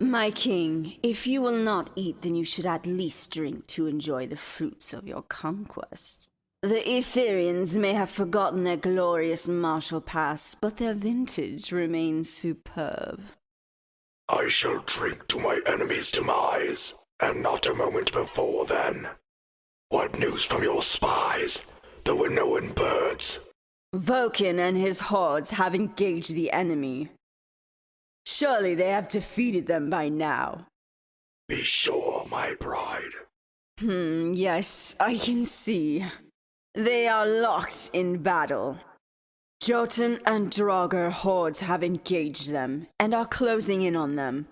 My king, if you will not eat, then you should at least drink to enjoy the fruits of your conquest. The Etherians may have forgotten their glorious martial past, but their vintage remains superb. I shall drink to my enemy's demise, and not a moment before then. What news from your spies, the Winnowan birds? Vulcan and his hordes have engaged the enemy. Surely they have defeated them by now. Be sure, my bride. Yes, I can see. They are locked in battle. Jotun and Draugr hordes have engaged them, and are closing in on them.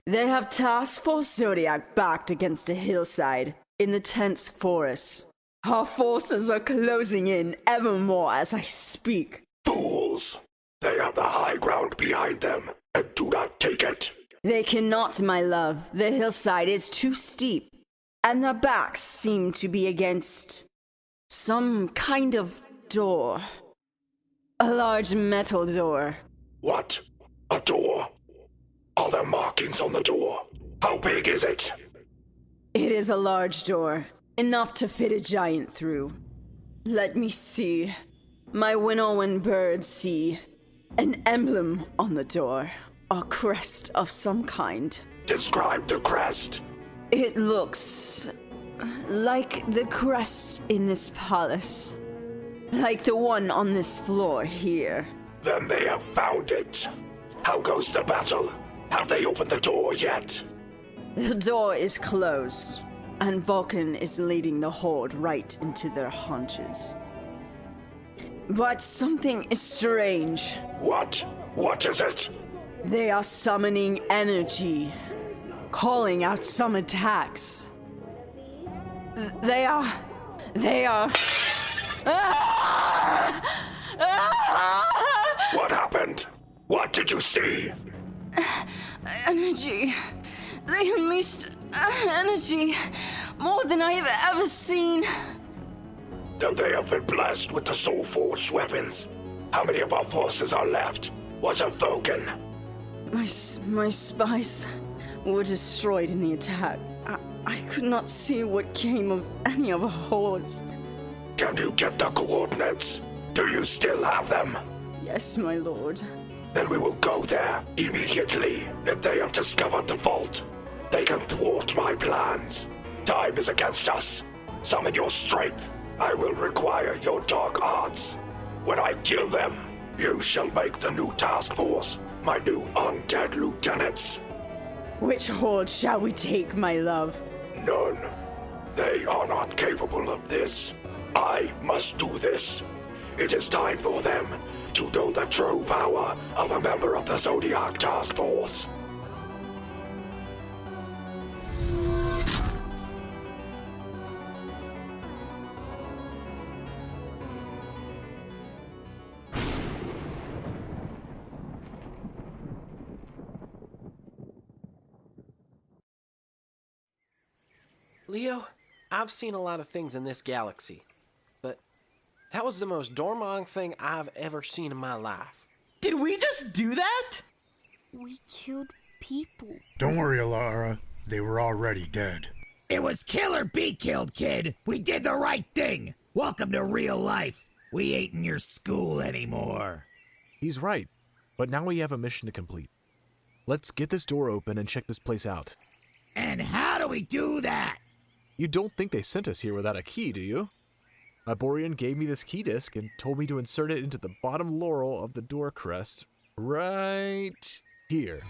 They have Task Force Zodiac backed against a hillside, in the tense forest. Our forces are closing in ever more as I speak. Fools! They have the high ground behind them, and do not take it. They cannot, my love. The hillside is too steep, and their backs seem to be against some kind of door. A large metal door. What? A door? Are there markings on the door? How big is it? It is a large door, enough to fit a giant through. Let me see. My Winnowan birds see. An emblem on the door. A crest of some kind. Describe the crest. It looks like the crest in this palace. Like the one on this floor here. Then they have found it. How goes the battle? Have they opened the door yet? The door is closed, and Vulcan is leading the horde right into their haunches. But something is strange. What? What is it? They are summoning energy, calling out some attacks. They are... What happened? What did you see? Energy. They unleashed energy more than I have ever seen. Though they have been blessed with the soul-forged weapons, how many of our forces are left? What of Vulcan? My spies were destroyed in the attack. I could not see what came of any of our hordes. Can you get the coordinates? Do you still have them? Yes, my lord. Then we will go there immediately. If they have discovered the vault, they can thwart my plans. Time is against us. Summon your strength. I will require your dark arts. When I kill them, you shall make the new task force my new undead lieutenants. Which horde shall we take, my love? None. They are not capable of this. I must do this. It is time for them to know the true power of a member of the Zodiac Task Force. Leo, I've seen a lot of things in this galaxy, but that was the most Dormong thing I've ever seen in my life. Did we just do that? We killed people. Don't worry, Alara. They were already dead. It was kill or be killed, kid. We did the right thing. Welcome to real life. We ain't in your school anymore. He's right, but now we have a mission to complete. Let's get this door open and check this place out. And how do we do that? You don't think they sent us here without a key, do you? Iborian gave me this key disc and told me to insert it into the bottom laurel of the door crest right here.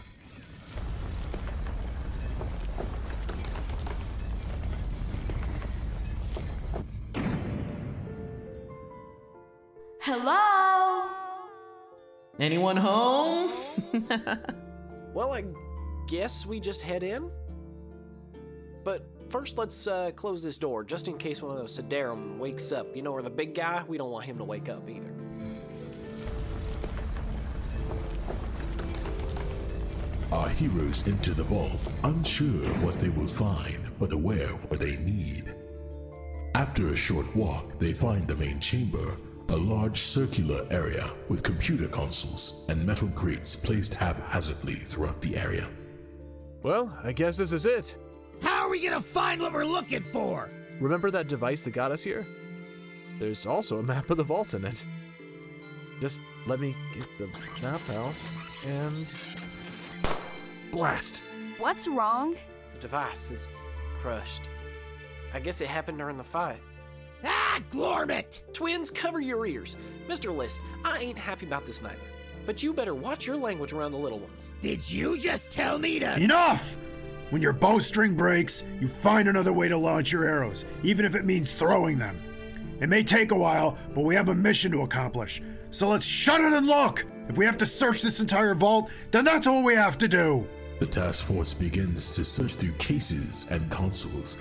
Hello? Anyone home? Well, I guess we just head in? But first, let's close this door, just in case one of those Siderum wakes up. You know, or the big guy, we don't want him to wake up either. Our heroes enter the vault, unsure what they will find, but aware what they need. After a short walk, they find the main chamber, a large circular area with computer consoles and metal crates placed haphazardly throughout the area. Well, I guess this is it. How are we gonna find what we're looking for? Remember that device that got us here? There's also a map of the vault in it. Just let me get the map out and blast. What's wrong? The device is crushed. I guess it happened during the fight. Ah, Glormit! Twins, cover your ears. Mr. List, I ain't happy about this neither. But you better watch your language around the little ones. Did you just tell me to— Enough! When your bowstring breaks, you find another way to launch your arrows, even if it means throwing them. It may take a while, but we have a mission to accomplish. So let's shut it and look! If we have to search this entire vault, then that's what we have to do! The task force begins to search through cases and consoles,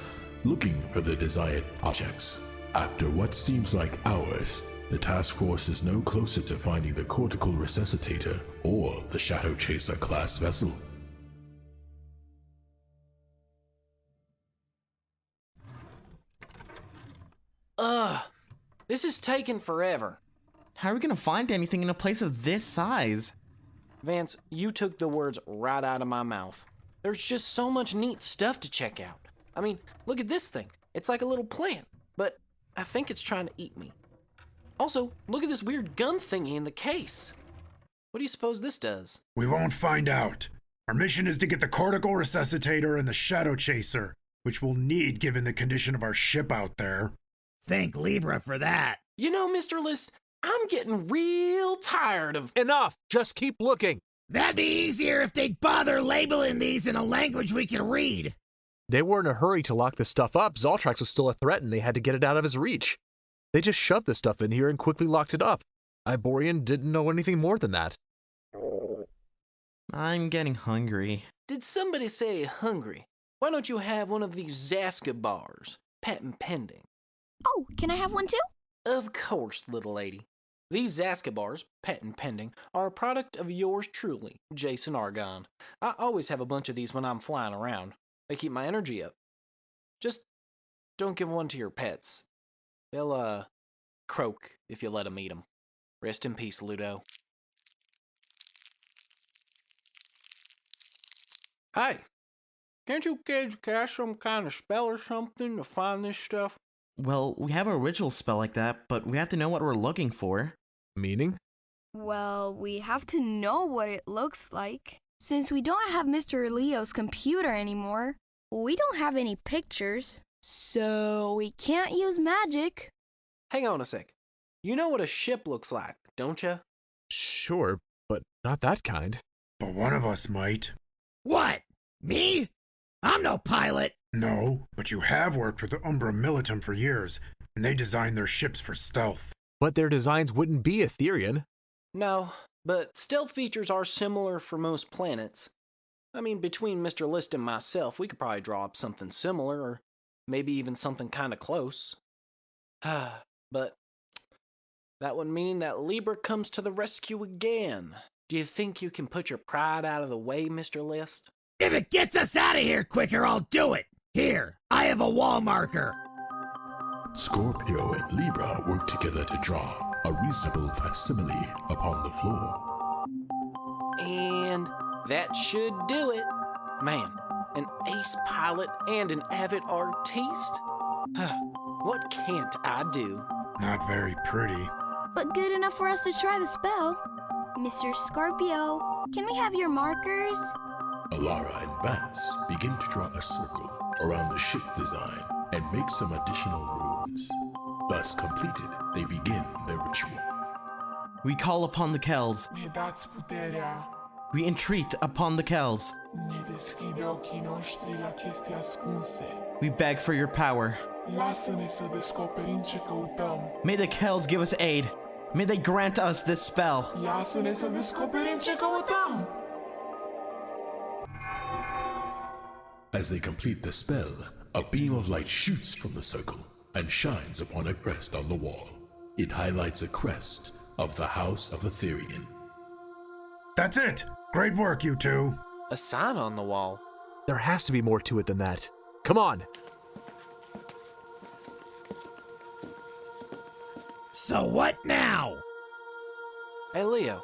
looking for the desired objects. After what seems like hours, the task force is no closer to finding the cortical resuscitator or the Shadow Chaser class vessel. This is taking forever. How are we gonna find anything in a place of this size? Vance, you took the words right out of my mouth. There's just so much neat stuff to check out. I mean, look at this thing. It's like a little plant, but I think it's trying to eat me. Also, look at this weird gun thingy in the case. What do you suppose this does? We won't find out. Our mission is to get the cortical resuscitator and the Shadow Chaser, which we'll need given the condition of our ship out there. Thank Libra for that. You know, Mr. List, I'm getting real tired of— Enough! Just keep looking! That'd be easier if they'd bother labeling these in a language we can read. They were in a hurry to lock this stuff up. Zoltrax was still a threat and they had to get it out of his reach. They just shoved this stuff in here and quickly locked it up. Iborian didn't know anything more than that. I'm getting hungry. Did somebody say hungry? Why don't you have one of these Zaska bars? Patent pending. Oh, can I have one too? Of course, little lady. These Zaska bars, patent pending, are a product of yours truly, Jason Argon. I always have a bunch of these when I'm flying around. They keep my energy up. Just don't give one to your pets. They'll, croak if you let them eat them. Rest in peace, Ludo. Hey, can't you kids cast some kind of spell or something to find this stuff? Well, we have a ritual spell like that, but we have to know what we're looking for. Meaning? Well, we have to know what it looks like. Since we don't have Mr. Leo's computer anymore, we don't have any pictures, so we can't use magic. Hang on a sec. You know what a ship looks like, don't you? Sure, but not that kind. But one of us might. What? Me? I'm no pilot. No, but you have worked with the Umbra Militum for years, and they designed their ships for stealth. But their designs wouldn't be Etherean. No, but stealth features are similar for most planets. I mean, between Mr. List and myself, we could probably draw up something similar, or maybe even something kind of close. But that would mean that Libra comes to the rescue again. Do you think you can put your pride out of the way, Mr. List? If it gets us out of here quicker, I'll do it. Here, I have a wall marker. Scorpio and Libra work together to draw a reasonable facsimile upon the floor. And that should do it. Man, an ace pilot and an avid artiste? What can't I do? Not very pretty. But good enough for us to try the spell. Mr. Scorpio, can we have your markers? Alara and Vance begin to draw a circle around the ship design and make some additional runes. Thus completed, they begin their ritual. We call upon the Kells. We entreat upon the Kells. We beg for your power. May the Kells give us aid. May they grant us this spell. As they complete the spell, a beam of light shoots from the circle and shines upon a crest on the wall. It highlights a crest of the House of Etherean. That's it! Great work, you two! A sign on the wall. There has to be more to it than that. Come on! So what now? Hey, Leo.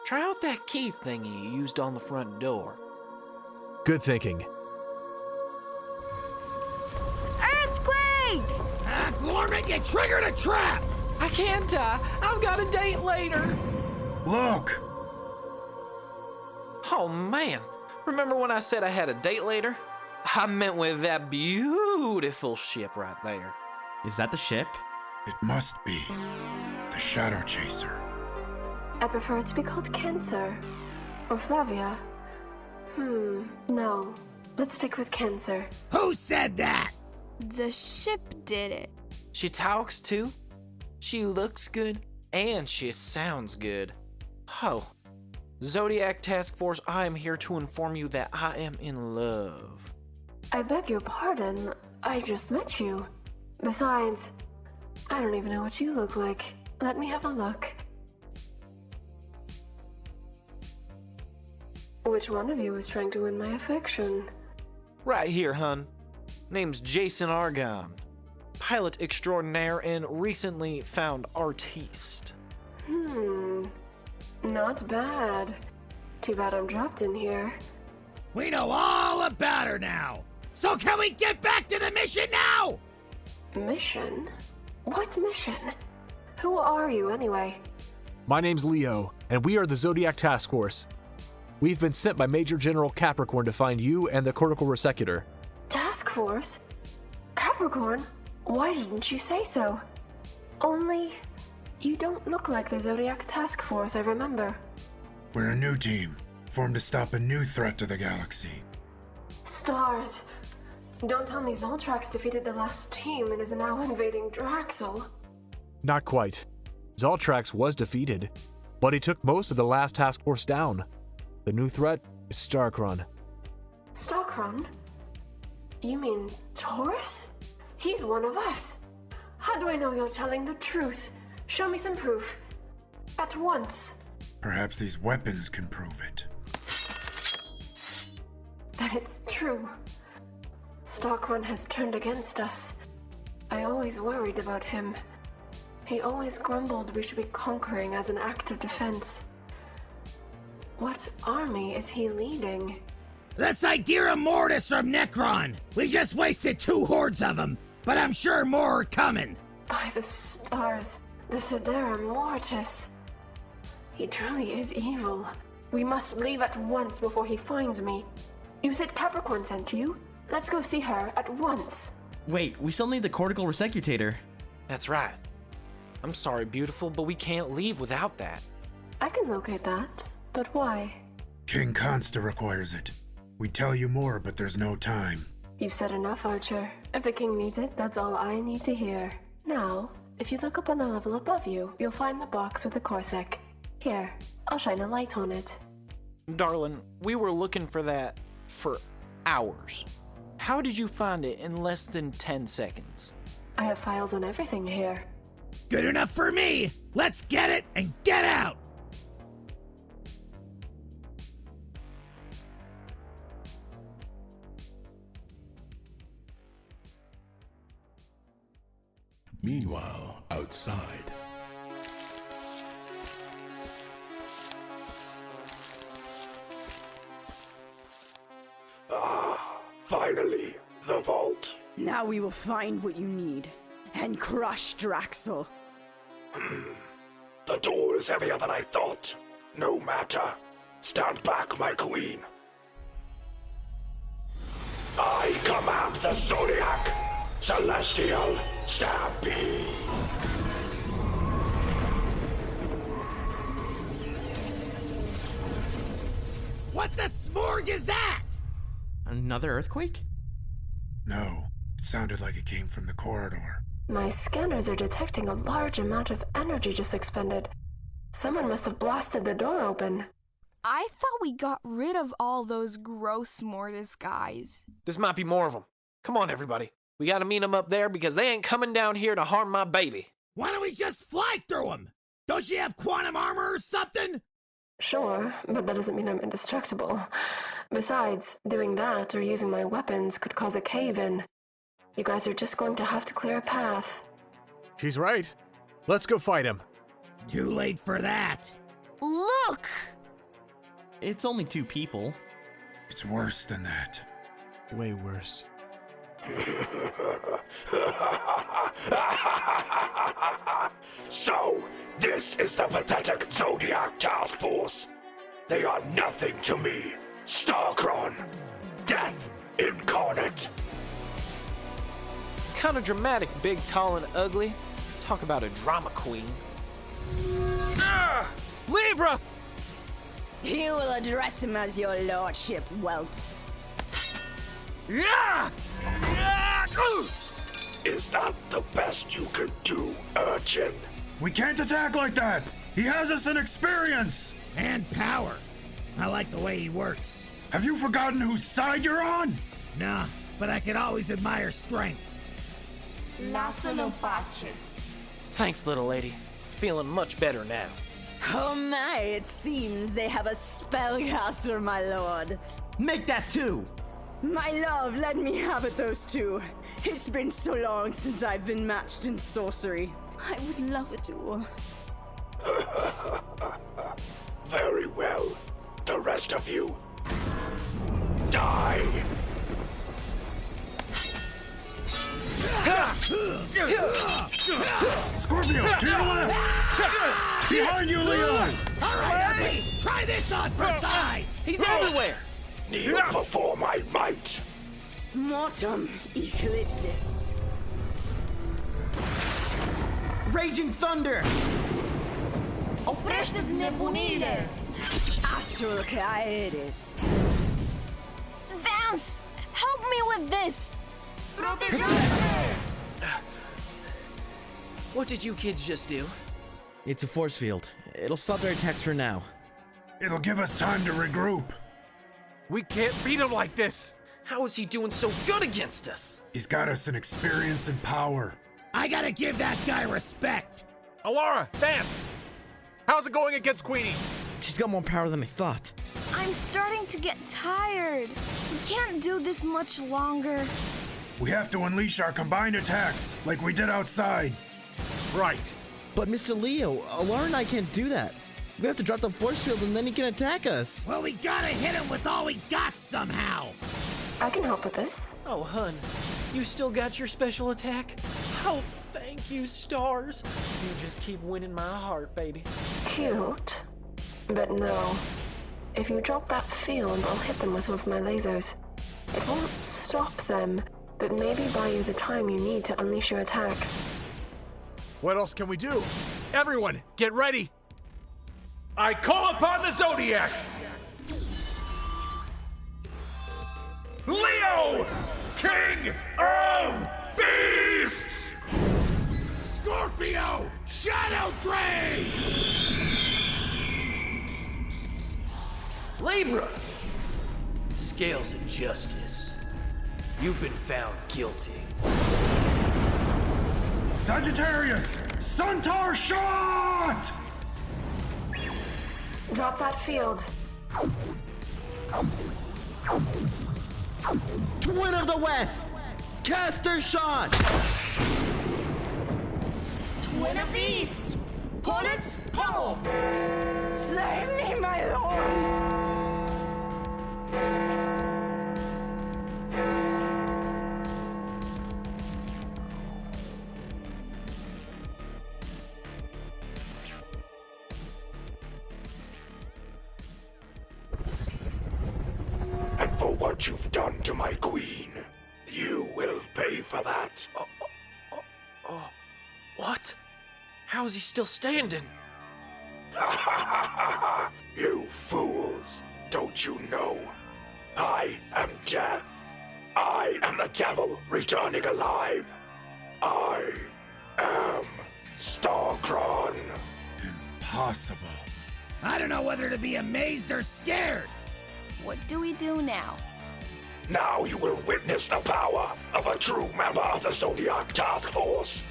Try out that key thingy you used on the front door. Good thinking. Earthquake! Glorman, you triggered a trap! I can't. I've got a date later. Look! Oh, man. Remember when I said I had a date later? I meant with that beautiful ship right there. Is that the ship? It must be. The Shadow Chaser. I prefer it to be called Cancer. Or Flavia. No. Let's stick with Cancer. Who said that? The ship did it. She talks too. She looks good. And she sounds good. Oh. Zodiac Task Force, I am here to inform you that I am in love. I beg your pardon. I just met you. Besides, I don't even know what you look like. Let me have a look. Which one of you is trying to win my affection? Right here, hun. Name's Jason Argon. Pilot extraordinaire and recently found artiste. Not bad. Too bad I'm dropped in here. We know all about her now. So can we get back to the mission now? Mission? What mission? Who are you anyway? My name's Leo, and we are the Zodiac Task Force. We've been sent by Major General Capricorn to find you and the cortical resecutor. Task Force? Capricorn? Why didn't you say so? Only, you don't look like the Zodiac Task Force I remember. We're a new team, formed to stop a new threat to the galaxy. Stars. Don't tell me Zoltrax defeated the last team and is now invading Draxel. Not quite. Zoltrax was defeated, but he took most of the last task force down. The new threat is Starkron. Starkron? You mean Taurus? He's one of us. How do I know you're telling the truth? Show me some proof. At once. Perhaps these weapons can prove it. That it's true. Starkron has turned against us. I always worried about him. He always grumbled we should be conquering as an act of defense. What army is he leading? The Sidera Mortis from Necron. We just wasted 2 hordes of them, but I'm sure more are coming. By the stars, the Sidera Mortis. He truly is evil. We must leave at once before he finds me. You said Capricorn sent you? Let's go see her at once. Wait, we still need the cortical resecutator. That's right. I'm sorry, beautiful, but we can't leave without that. I can locate that, but why? King Consta requires it. We tell you more, but there's no time. You've said enough, Archer. If the king needs it, that's all I need to hear. Now, if you look up on the level above you, you'll find the box with the Corsac. Here, I'll shine a light on it. Darling, we were looking for that for hours. How did you find it in less than 10 seconds? I have files on everything here. Good enough for me. Let's get it and get out. Meanwhile, outside. Finally, the vault. Now we will find what you need and crush Draxel. The door is heavier than I thought. No matter. Stand back, my queen. I command the Zodiac. Celestial Stampede. What the smorg is that? Another earthquake? No, it sounded like it came from the corridor. My scanners are detecting a large amount of energy just expended. Someone must have blasted the door open. I thought we got rid of all those gross mortis guys. This might be more of them. Come on, everybody. We gotta meet them up there because they ain't coming down here to harm my baby. Why don't we just fly through them? Don't you have quantum armor or something? Sure, but that doesn't mean I'm indestructible. Besides, doing that or using my weapons could cause a cave-in. You guys are just going to have to clear a path. She's right. Let's go fight him. Too late for that. Look! It's only 2 people. It's worse than that. Way worse. So, this is the pathetic Zodiac task force. They are nothing to me. Starkron. Death incarnate. Kinda dramatic, big, tall, and ugly. Talk about a drama queen. Libra! You will address him as your lordship, whelp. Yeah! Is that the best you can do, urchin? We can't attack like that! He has us in experience! And power. I like the way he works. Have you forgotten whose side you're on? Nah, but I can always admire strength. Lascialo pace. Thanks, little lady. Feeling much better now. Oh my, it seems they have a spellcaster, my lord. Make that two! My love, let me have it, those two. It's been so long since I've been matched in sorcery. I would love it to. Very well. The rest of you, die! Scorpio, to your left! Behind you, Leo! Alright, ugly! Try this on for size! He's everywhere! Kneel before my might! Mortem Eclipsis. Raging Thunder! Oprește-ți nebunile! Astral Caeris. Vance, help me with this. What did you kids just do? It's a force field. It'll stop their attacks for now. It'll give us time to regroup. We can't beat him like this! How is he doing so good against us? He's got us in experience and power. I gotta give that guy respect! Alara! Vance! How's it going against Queenie? She's got more power than I thought. I'm starting to get tired. We can't do this much longer. We have to unleash our combined attacks, like we did outside. Right. But Mr. Leo, Alara and I can't do that. We have to drop the force field and then he can attack us. Well, we gotta hit him with all we got somehow! I can help with this. Oh, hun, you still got your special attack? Oh, thank you, stars. You just keep winning my heart, baby. Cute. But no. If you drop that field, I'll hit them with some of my lasers. It won't stop them, but maybe buy you the time you need to unleash your attacks. What else can we do? Everyone, get ready! I call upon the Zodiac! Leo! King of Beasts! Scorpio! Shadow Trade! Libra! Scales of justice. You've been found guilty. Sagittarius! Centaur shot! Drop that field. Twin of the West! Caster shot! Twin of the East! Bullets, pummel! Save me, my lord! And for what you've done to my queen, you will pay for that. What? How is he still standing? You fools! Don't you know? I am death. I am the devil returning alive. I am Starkron. Impossible. I don't know whether to be amazed or scared! What do we do now? Now you will witness the power of a true member of the Zodiac Task Force.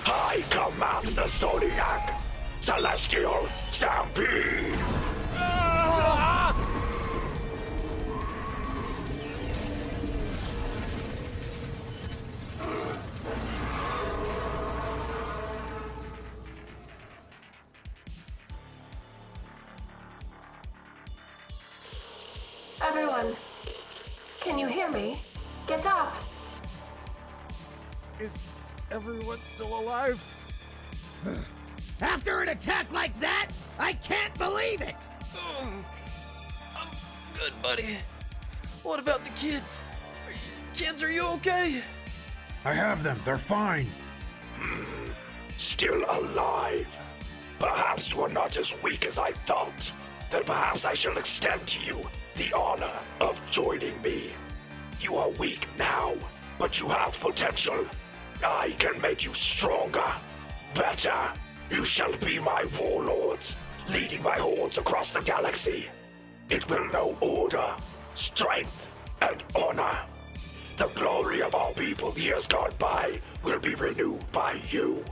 I command the Zodiac. Celestial Stampede. Everyone, can you hear me? Get up! Is everyone still alive? After an attack like that, I can't believe it! I'm good, buddy. What about the kids? Kids, are you okay? I have them. They're fine. Still alive. Perhaps you are not as weak as I thought. Then perhaps I shall extend to you the honor of joining me. You are weak now, but you have potential. I can make you stronger, better. You shall be my warlords, leading my hordes across the galaxy. It will know order, strength, and honor. The glory of our people years gone by will be renewed by you.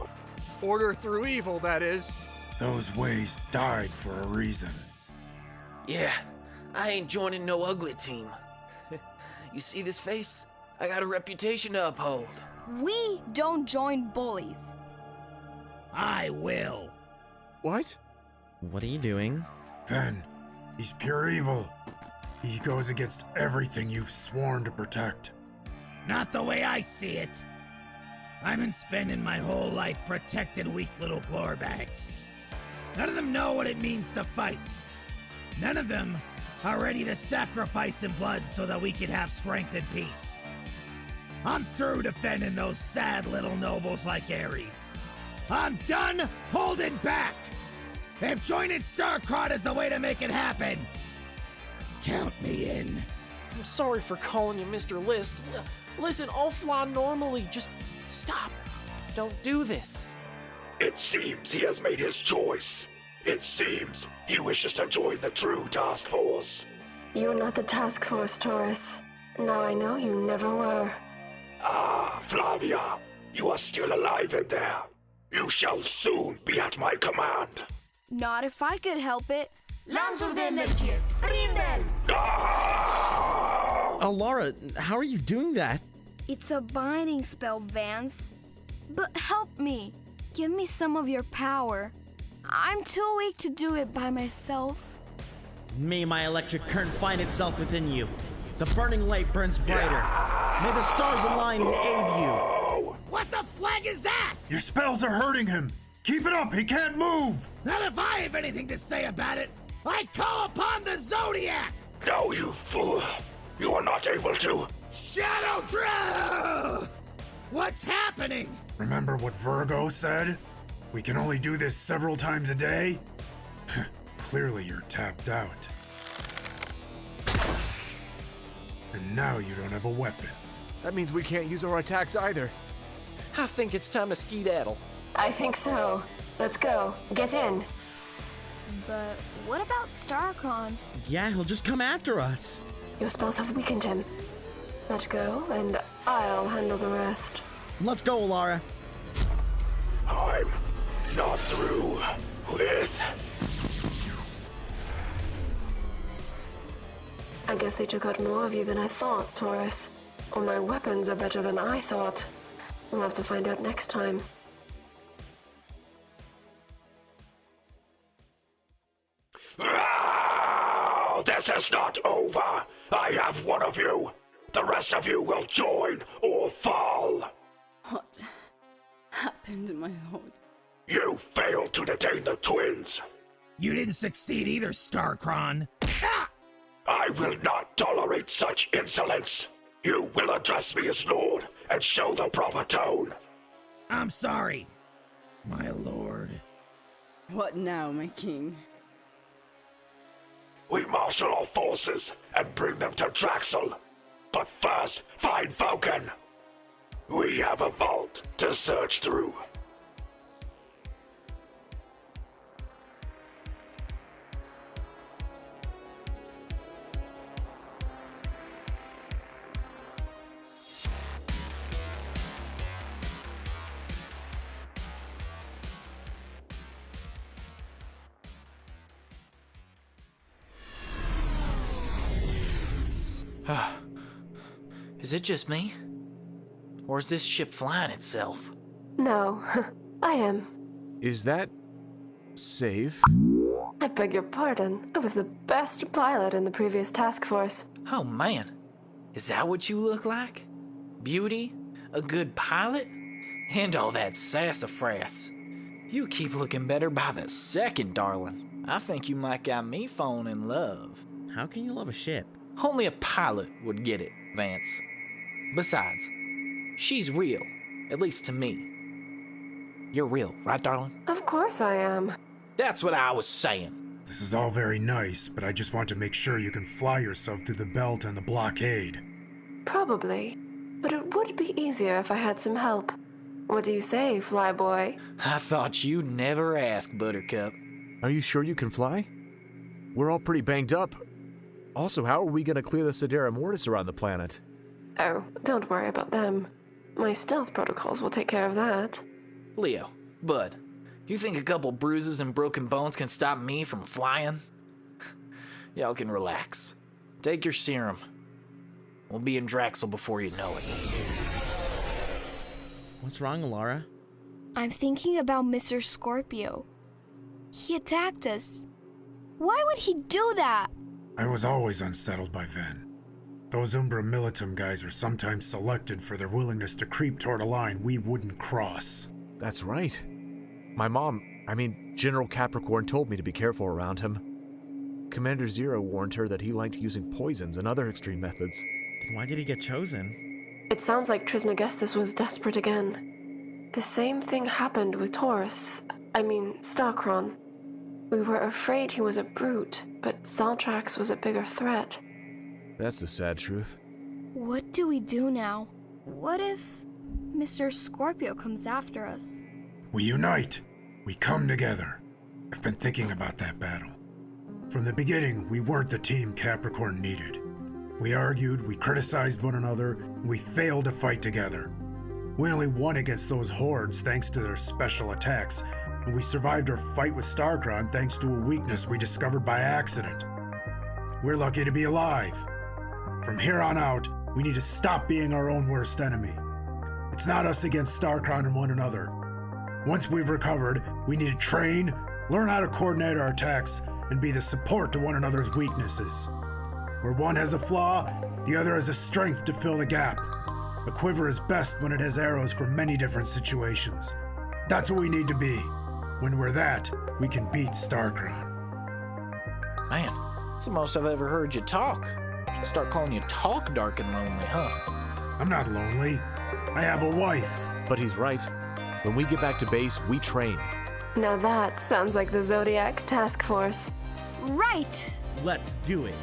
Order through evil, that is. Those ways died for a reason. Yeah, I ain't joining no ugly team. You see this face? I got a reputation to uphold. We don't join bullies. I will. What? What are you doing? Then, he's pure evil. He goes against everything you've sworn to protect. Not the way I see it. I've been spending my whole life protecting weak little glorbags. None of them know what it means to fight. None of them are ready to sacrifice in blood so that we can have strength and peace. I'm through defending those sad little nobles like Ares. I'm done holding back. If joining Starkron is the way to make it happen, count me in. I'm sorry for calling you Mr. List. Listen, I'll fly normally. Just stop. Don't do this. It seems he has made his choice. It seems he wishes to join the true task force. You're not the task force, Taurus. Now I know you never were. Ah, Flavia, you are still alive in there. You shall soon be at my command. Not if I could help it. Alara, how are you doing that? It's a binding spell, Vance. But help me. Give me some of your power. I'm too weak to do it by myself. May my electric current find itself within you. The burning light burns brighter. May the stars align and aid you. What the flag is that? Your spells are hurting him. Keep it up. He can't move. Not if I have anything to say about it. I call upon the Zodiac. No, you fool. You are not able to. Shadow Crew! What's happening? Remember what Virgo said? We can only do this several times a day? Clearly you're tapped out. And now you don't have a weapon. That means we can't use our attacks either. I think it's time to skedaddle. I think so. Let's go. Get in. But what about Starkron? Yeah, he'll just come after us. Your spells have weakened him. Let go, and I'll handle the rest. Let's go, Alara. I'm not through with... I guess they took out more of you than I thought, Taurus. Or my weapons are better than I thought. We'll have to find out next time. This is not over. I have one of you. The rest of you will join or fall. What happened, my lord? You failed to detain the twins. You didn't succeed either, Starkron. Ah! I will not tolerate such insolence. You will address me as Lord and show the proper tone. I'm sorry, my lord. What now, my king? We marshal our forces and bring them to Draxel. But first, find Vulcan. We have a vault to search through. Is it just me? Or is this ship flying itself? No, I am. Is that safe? I beg your pardon. I was the best pilot in the previous task force. Oh man, is that what you look like? Beauty? A good pilot? And all that sassafras. You keep looking better by the second, darling. I think you might got me falling in love. How can you love a ship? Only a pilot would get it, Vance. Besides, she's real, at least to me. You're real, right, darling? Of course I am. That's what I was saying. This is all very nice, but I just want to make sure you can fly yourself through the belt and the blockade. Probably. But it would be easier if I had some help. What do you say, flyboy? I thought you'd never ask, Buttercup. Are you sure you can fly? We're all pretty banged up. Also, how are we going to clear the Sidera Mortis around the planet? Oh, don't worry about them. My stealth protocols will take care of that. Leo, Bud, you think a couple bruises and broken bones can stop me from flying? Y'all can relax. Take your serum. We'll be in Draxel before you know it. What's wrong, Alara? I'm thinking about Mr. Scorpio. He attacked us. Why would he do that? I was always unsettled by Ven. Those Umbra Militum guys are sometimes selected for their willingness to creep toward a line we wouldn't cross. That's right. General Capricorn told me to be careful around him. Commander Zero warned her that he liked using poisons and other extreme methods. Then why did he get chosen? It sounds like Trismegustus was desperate again. The same thing happened with Starkron. We were afraid he was a brute, but Zaltrax was a bigger threat. That's the sad truth. What do we do now? What if Mr. Scorpio comes after us? We unite. We come together. I've been thinking about that battle. From the beginning, we weren't the team Capricorn needed. We argued, we criticized one another, and we failed to fight together. We only won against those hordes thanks to their special attacks, and we survived our fight with Starkron thanks to a weakness we discovered by accident. We're lucky to be alive. From here on out, we need to stop being our own worst enemy. It's not us against Starkron and one another. Once we've recovered, we need to train, learn how to coordinate our attacks, and be the support to one another's weaknesses. Where one has a flaw, the other has a strength to fill the gap. A quiver is best when it has arrows for many different situations. That's what we need to be. When we're that, we can beat Starkron. Man, it's the most I've ever heard you talk. Should start calling you Talk Dark and Lonely, huh? I'm not lonely. I have a wife. But he's right. When we get back to base, we train. Now that sounds like the Zodiac task force. Right! Let's do it.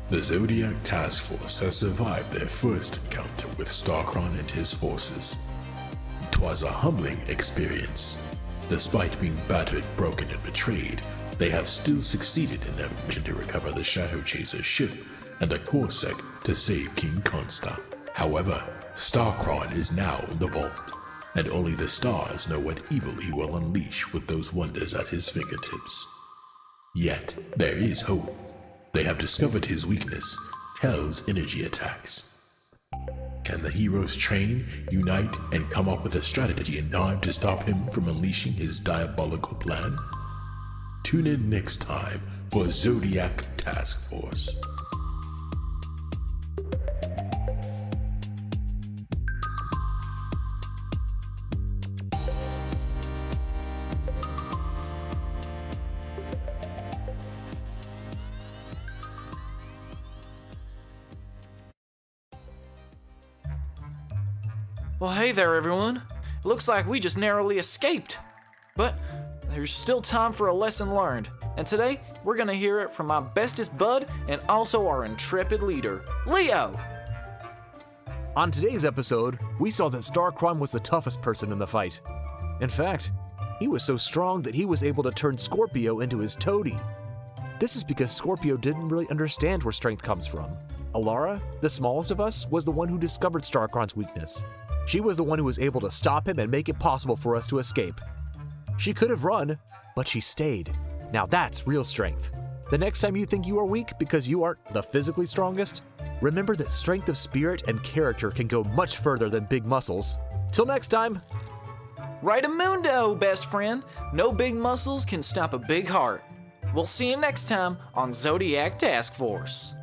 The Zodiac Task Force has survived their first encounter with Starkron and his forces. 'Twas a humbling experience. Despite being battered, broken, and betrayed, they have still succeeded in their mission to recover the Shadow Chaser's ship and a Corsac to save King Consta. However, Starkron is now in the vault, and only the stars know what evil he will unleash with those wonders at his fingertips. Yet, there is hope. They have discovered his weakness, Hell's energy attacks. Can the heroes train, unite, and come up with a strategy in time to stop him from unleashing his diabolical plan? Tune in next time for Zodiac Task Force. Well, hey there, everyone. It looks like we just narrowly escaped. But there's still time for a lesson learned. And today, we're gonna hear it from my bestest bud and also our intrepid leader, Leo. On today's episode, we saw that Starkron was the toughest person in the fight. In fact, he was so strong that he was able to turn Scorpio into his toady. This is because Scorpio didn't really understand where strength comes from. Alara, the smallest of us, was the one who discovered Starkron's weakness. She was the one who was able to stop him and make it possible for us to escape. She could have run, but she stayed. Now that's real strength. The next time you think you are weak because you aren't the physically strongest, remember that strength of spirit and character can go much further than big muscles. Till next time. Right-a-mundo, best friend. No big muscles can stop a big heart. We'll see you next time on Zodiac Task Force.